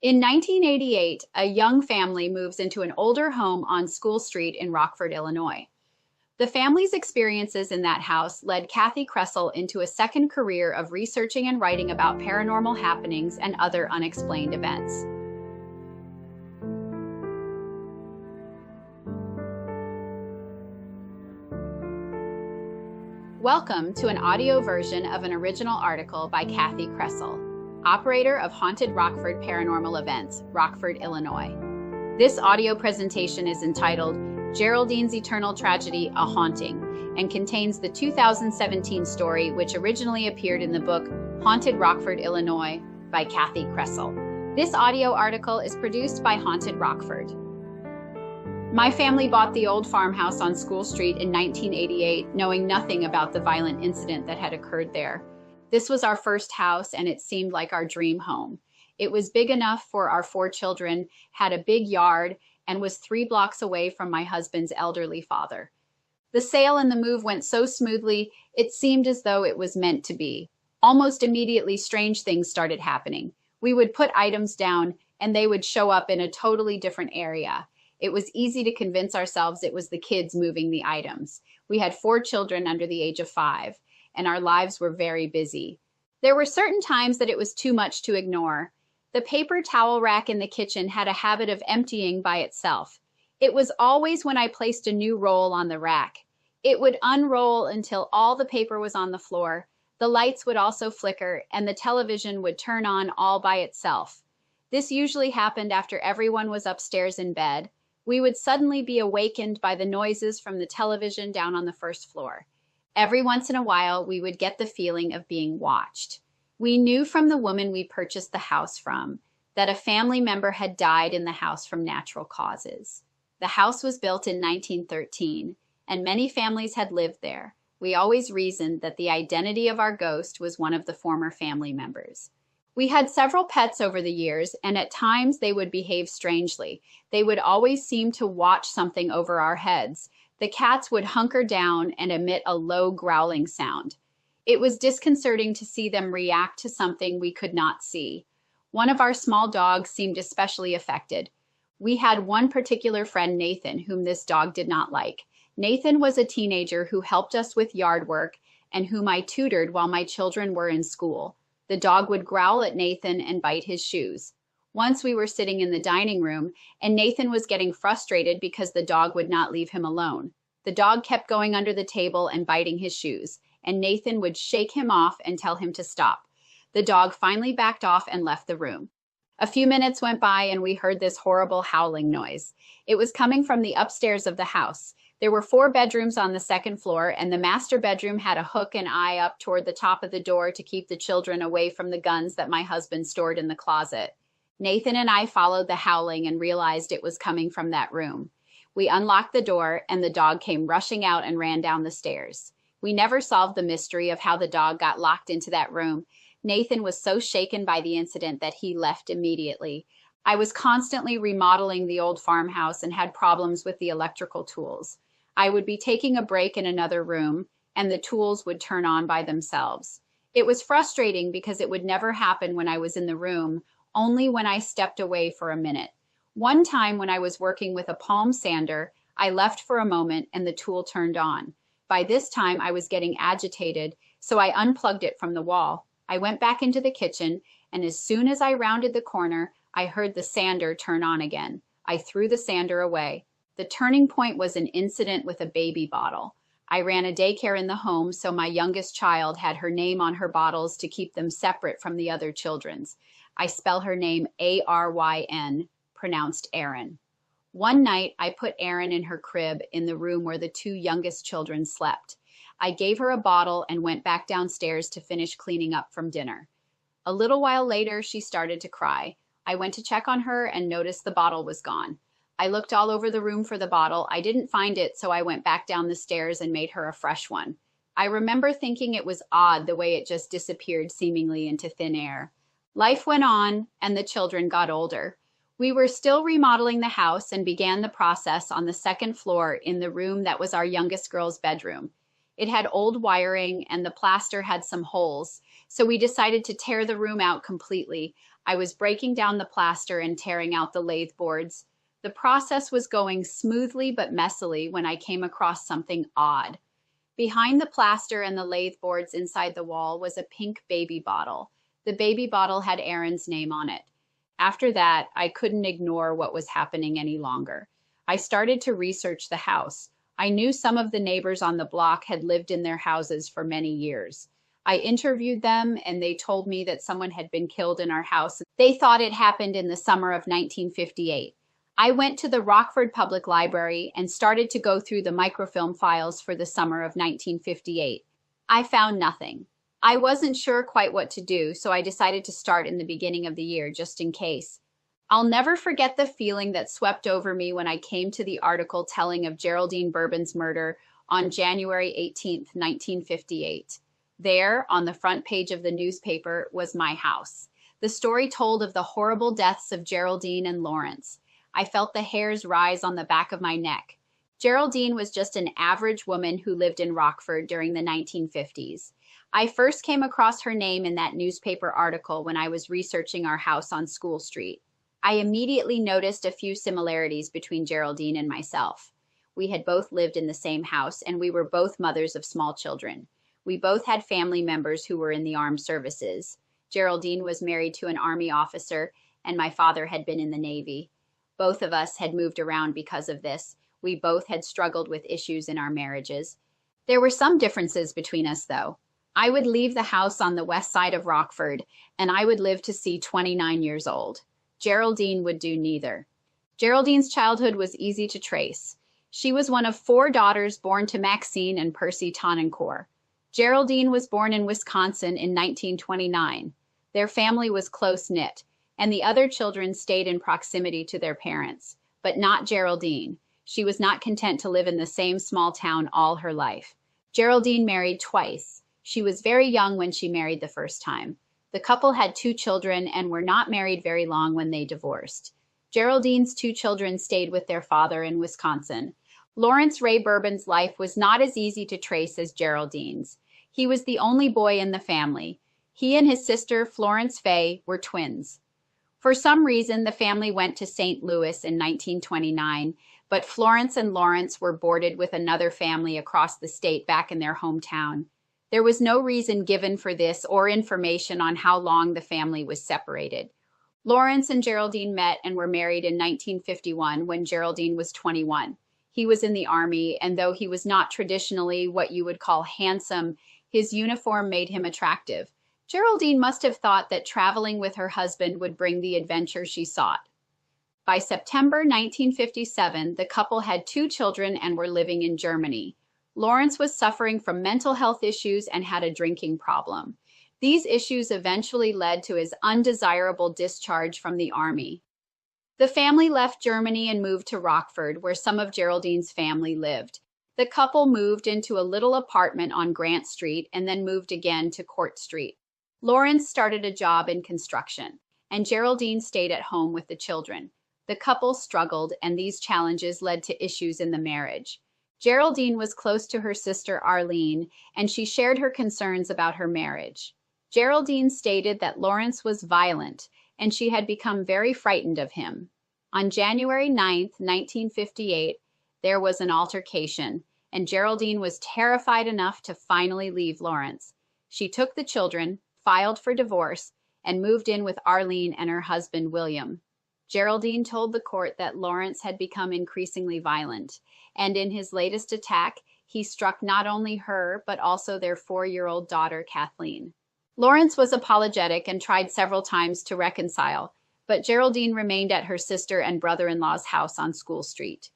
In 1988, a young family moves into an older home on School Street in Rockford, Illinois. The family's experiences in that house led Kathi Kresol into a second career of researching and writing about paranormal happenings and other unexplained events. Welcome to an audio version of an original article by Kathi Kresol, operator of Haunted Rockford Paranormal Events, Rockford, Illinois. This audio presentation is entitled Geraldine's Eternal Tragedy, A Haunting, and contains the 2017 story which originally appeared in the book Haunted Rockford, Illinois by Kathi Kresol. This audio article is produced by Haunted Rockford. My family bought the old farmhouse on School Street in 1988, knowing nothing about the violent incident that had occurred there. This was our first house, and it seemed like our dream home. It was big enough for our 4 children, had a big yard, and was 3 blocks away from my husband's elderly father. The sale and the move went so smoothly, it seemed as though it was meant to be. Almost immediately, strange things started happening. We would put items down, and they would show up in a totally different area. It was easy to convince ourselves it was the kids moving the items. We had 4 children under the age of 5, and our lives were very busy. There were certain times that it was too much to ignore. The paper towel rack in the kitchen had a habit of emptying by itself. It was always when I placed a new roll on the rack. It would unroll until all the paper was on the floor. The lights would also flicker, and the television would turn on all by itself. This usually happened after everyone was upstairs in bed. We would suddenly be awakened by the noises from the television down on the first floor. Every once in a while, we would get the feeling of being watched. We knew from the woman we purchased the house from that a family member had died in the house from natural causes. The house was built in 1913, and many families had lived there. We always reasoned that the identity of our ghost was one of the former family members. We had several pets over the years, and at times they would behave strangely. They would always seem to watch something over our heads. The cats would hunker down and emit a low growling sound. It was disconcerting to see them react to something we could not see. One of our small dogs seemed especially affected. We had one particular friend, Nathan, whom this dog did not like. Nathan was a teenager who helped us with yard work and whom I tutored while my children were in school. The dog would growl at Nathan and bite his shoes. Once we were sitting in the dining room, and Nathan was getting frustrated because the dog would not leave him alone. The dog kept going under the table and biting his shoes, and Nathan would shake him off and tell him to stop. The dog finally backed off and left the room. A few minutes went by, and we heard this horrible howling noise. It was coming from the upstairs of the house. There were 4 bedrooms on the second floor, and the master bedroom had a hook and eye up toward the top of the door to keep the children away from the guns that my husband stored in the closet. Nathan and I followed the howling and realized it was coming from that room. We unlocked the door, and the dog came rushing out and ran down the stairs. We never solved the mystery of how the dog got locked into that room. Nathan was so shaken by the incident that he left immediately. I was constantly remodeling the old farmhouse and had problems with the electrical tools. I would be taking a break in another room, and the tools would turn on by themselves. It was frustrating because it would never happen when I was in the room, only when I stepped away for a minute. One time when I was working with a palm sander, I left for a moment and the tool turned on. By this time, I was getting agitated, so I unplugged it from the wall. I went back into the kitchen, and as soon as I rounded the corner, I heard the sander turn on again. I threw the sander away. The turning point was an incident with a baby bottle. I ran a daycare in the home, so my youngest child had her name on her bottles to keep them separate from the other children's. I spell her name Aryn, pronounced Aaron. One night, I put Aaron in her crib in the room where the 2 youngest children slept. I gave her a bottle and went back downstairs to finish cleaning up from dinner. A little while later, she started to cry. I went to check on her and noticed the bottle was gone. I looked all over the room for the bottle. I didn't find it, so I went back down the stairs and made her a fresh one. I remember thinking it was odd the way it just disappeared seemingly into thin air. Life went on, and the children got older. We were still remodeling the house and began the process on the second floor in the room that was our youngest girl's bedroom. It had old wiring and the plaster had some holes, so we decided to tear the room out completely. I was breaking down the plaster and tearing out the lathe boards. The process was going smoothly but messily when I came across something odd. Behind the plaster and the lathe boards inside the wall was a pink baby bottle. The baby bottle had Aaron's name on it. After that, I couldn't ignore what was happening any longer. I started to research the house. I knew some of the neighbors on the block had lived in their houses for many years. I interviewed them and they told me that someone had been killed in our house. They thought it happened in the summer of 1958. I went to the Rockford Public Library and started to go through the microfilm files for the summer of 1958. I found nothing. I wasn't sure quite what to do, so I decided to start in the beginning of the year just in case. I'll never forget the feeling that swept over me when I came to the article telling of Geraldine Bourbon's murder on January 18, 1958. There, on the front page of the newspaper, was my house. The story told of the horrible deaths of Geraldine and Lawrence. I felt the hairs rise on the back of my neck. Geraldine was just an average woman who lived in Rockford during the 1950s. I first came across her name in that newspaper article when I was researching our house on School Street. I immediately noticed a few similarities between Geraldine and myself. We had both lived in the same house, and we were both mothers of small children. We both had family members who were in the armed services. Geraldine was married to an Army officer, and my father had been in the Navy. Both of us had moved around because of this. We both had struggled with issues in our marriages. There were some differences between us, though. I would leave the house on the west side of Rockford, and I would live to see 29 years old. Geraldine would do neither. Geraldine's childhood was easy to trace. She was one of 4 daughters born to Maxine and Percy Tonencourt. Geraldine was born in Wisconsin in 1929. Their family was close-knit, and the other children stayed in proximity to their parents, but not Geraldine. She was not content to live in the same small town all her life. Geraldine married twice. She was very young when she married the first time. The couple had 2 children and were not married very long when they divorced. Geraldine's 2 children stayed with their father in Wisconsin. Lawrence Ray Bourbon's life was not as easy to trace as Geraldine's. He was the only boy in the family. He and his sister, Florence Fay, were twins. For some reason, the family went to St. Louis in 1929, but Florence and Lawrence were boarded with another family across the state back in their hometown. There was no reason given for this or information on how long the family was separated. Lawrence and Geraldine met and were married in 1951 when Geraldine was 21. He was in the Army, and though he was not traditionally what you would call handsome, his uniform made him attractive. Geraldine must have thought that traveling with her husband would bring the adventure she sought. By September 1957, the couple had 2 children and were living in Germany. Lawrence was suffering from mental health issues and had a drinking problem. These issues eventually led to his undesirable discharge from the Army. The family left Germany and moved to Rockford, where some of Geraldine's family lived. The couple moved into a little apartment on Grant Street and then moved again to Court Street. Lawrence started a job in construction, and Geraldine stayed at home with the children. The couple struggled, and these challenges led to issues in the marriage. Geraldine was close to her sister Arlene, and she shared her concerns about her marriage. Geraldine stated that Lawrence was violent, and she had become very frightened of him. On January 9, 1958, there was an altercation, and Geraldine was terrified enough to finally leave Lawrence. She took the children, filed for divorce, and moved in with Arlene and her husband William. Geraldine told the court that Lawrence had become increasingly violent, and in his latest attack, he struck not only her, but also their 4-year-old daughter, Kathleen. Lawrence was apologetic and tried several times to reconcile, but Geraldine remained at her sister and brother-in-law's house on School Street.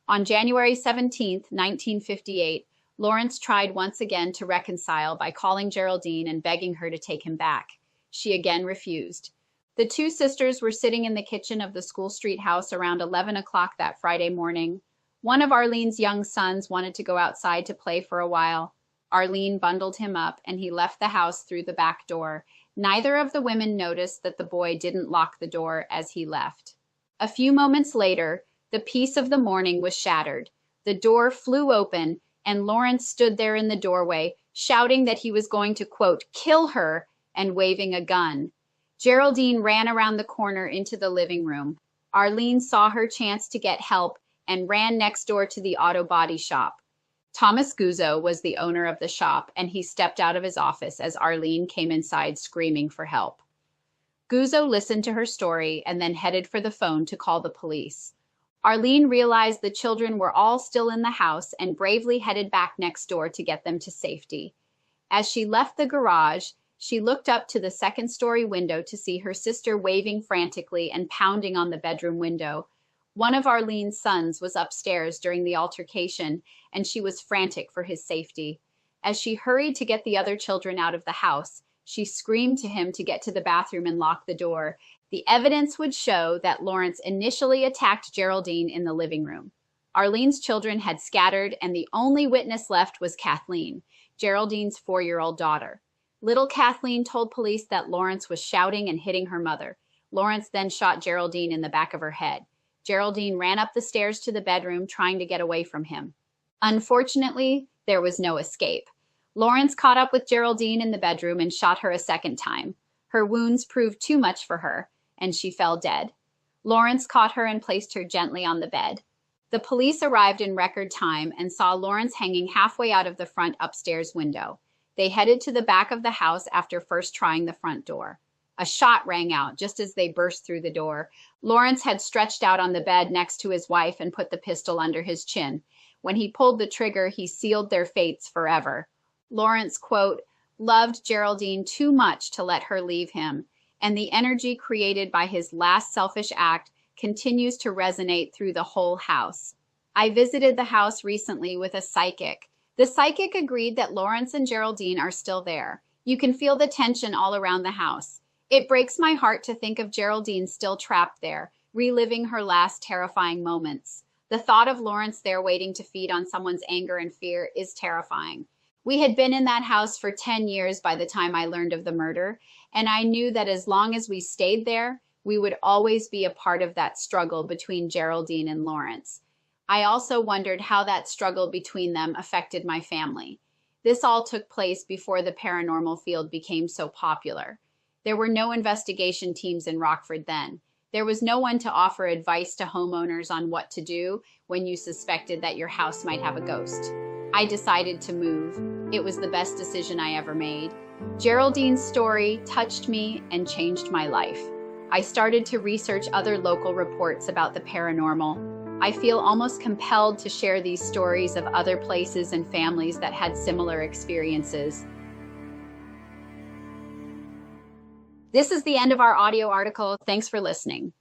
On January 17, 1958, Lawrence tried once again to reconcile by calling Geraldine and begging her to take him back. She again refused. The 2 sisters were sitting in the kitchen of the School Street house around 11 o'clock that Friday morning. One of Arlene's young sons wanted to go outside to play for a while. Arlene bundled him up, and he left the house through the back door. Neither of the women noticed that the boy didn't lock the door as he left. A few moments later, the peace of the morning was shattered. The door flew open, and Lawrence stood there in the doorway, shouting that he was going to, quote, kill her, and waving a gun. Geraldine ran around the corner into the living room. Arlene saw her chance to get help and ran next door to the auto body shop. Thomas Guzzo was the owner of the shop, and he stepped out of his office as Arlene came inside screaming for help. Guzzo listened to her story and then headed for the phone to call the police. Arlene realized the children were all still in the house and bravely headed back next door to get them to safety. As she left the garage, she looked up to the second-story window to see her sister waving frantically and pounding on the bedroom window. One of Arlene's sons was upstairs during the altercation, and she was frantic for his safety. As she hurried to get the other children out of the house, she screamed to him to get to the bathroom and lock the door. The evidence would show that Lawrence initially attacked Geraldine in the living room. Arlene's children had scattered, and the only witness left was Kathleen, Geraldine's 4-year-old daughter. Little Kathleen told police that Lawrence was shouting and hitting her mother. Lawrence then shot Geraldine in the back of her head. Geraldine ran up the stairs to the bedroom, trying to get away from him. Unfortunately, there was no escape. Lawrence caught up with Geraldine in the bedroom and shot her a second time. Her wounds proved too much for her, and she fell dead. Lawrence caught her and placed her gently on the bed. The police arrived in record time and saw Lawrence hanging halfway out of the front upstairs window. They headed to the back of the house after first trying the front door. A shot rang out just as they burst through the door. Lawrence had stretched out on the bed next to his wife and put the pistol under his chin. When he pulled the trigger, he sealed their fates forever. Lawrence, quote, loved Geraldine too much to let her leave him, and the energy created by his last selfish act continues to resonate through the whole house. I visited the house recently with a psychic. The psychic agreed that Lawrence and Geraldine are still there. You can feel the tension all around the house. It breaks my heart to think of Geraldine still trapped there, reliving her last terrifying moments. The thought of Lawrence there waiting to feed on someone's anger and fear is terrifying. We had been in that house for 10 years by the time I learned of the murder, and I knew that as long as we stayed there, we would always be a part of that struggle between Geraldine and Lawrence. I also wondered how that struggle between them affected my family. This all took place before the paranormal field became so popular. There were no investigation teams in Rockford then. There was no one to offer advice to homeowners on what to do when you suspected that your house might have a ghost. I decided to move. It was the best decision I ever made. Geraldine's story touched me and changed my life. I started to research other local reports about the paranormal. I feel almost compelled to share these stories of other places and families that had similar experiences. This is the end of our audio article. Thanks for listening.